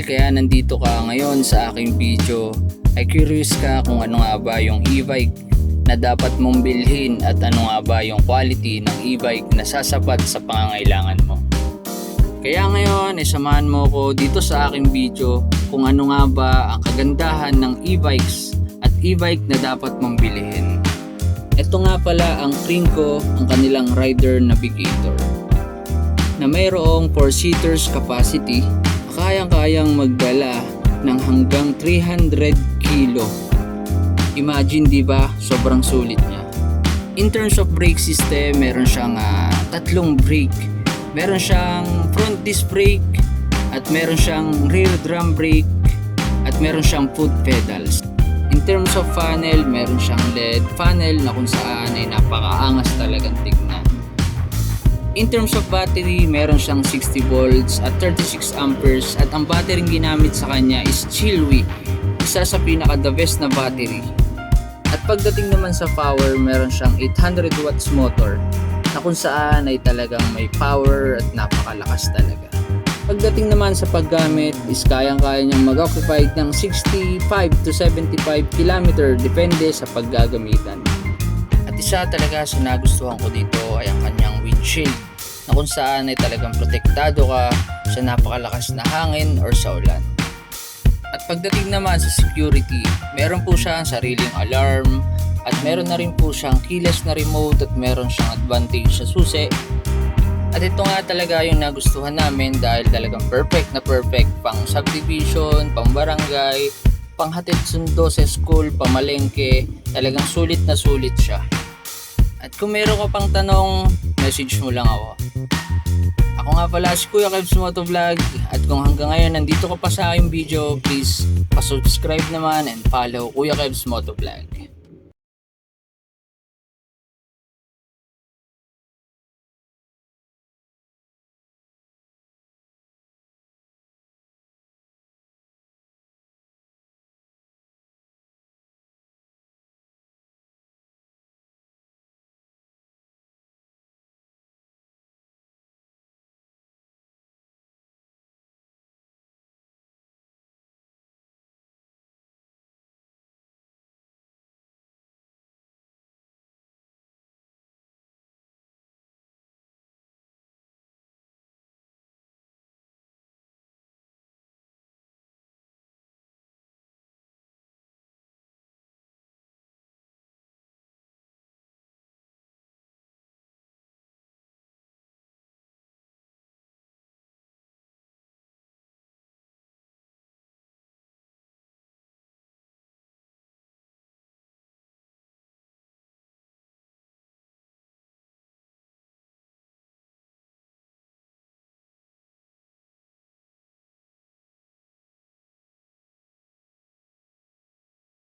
Dahil kaya nandito ka ngayon sa aking video, ay curious ka kung ano nga ba yung e-bike na dapat mong bilhin at ano nga ba yung quality ng e-bike na sasapat sa pangangailangan mo. Kaya ngayon, samahan mo ko dito sa aking video kung ano nga ba ang kagandahan ng e-bikes at e-bike na dapat mong bilhin. Ito nga pala ang Krinko, ang kanilang rider navigator, na mayroong 4-seaters capacity, kayang-kayang magdala ng hanggang 300 kilo. Imagine, di ba? Sobrang sulit niya. In terms of brake system, meron siyang tatlong brake. Meron siyang front disc brake, at meron siyang rear drum brake, at meron siyang foot pedals. In terms of funnel, meron siyang LED funnel na kung saan ay napakaangas talagang tignan. In terms of battery, meron siyang 60 volts at 36 amperes, at ang battery ginamit sa kanya is Chilwi, isa sa pinaka the best na battery. At pagdating naman sa power, meron siyang 800 watts motor na kung saan ay talagang may power at napakalakas talaga. Pagdating naman sa paggamit is kayang-kaya niyang mag-occupy ng 65 to 75 km depende sa paggagamitan. At isa talaga sa nagustuhan ko dito ay ang kanyang windshield na kung saan ay talagang protektado ka sa napakalakas na hangin or sa ulan. At pagdating naman sa security, meron po siyang sariling alarm at meron na rin po siyang keyless na remote at meron siyang advantage sa susi. At ito nga talaga yung nagustuhan namin dahil talagang perfect na perfect pang subdivision, pang barangay, pang hatid sundo sa school, pamalengke, talagang sulit na sulit siya. At kung meron ka pang tanong, message mo lang ako. Ako nga pala si Kuya Kebs Motovlog, at kung hanggang ngayon nandito ka pa sa aking video, please pa-subscribe naman and follow Kuya Kebs Motovlog.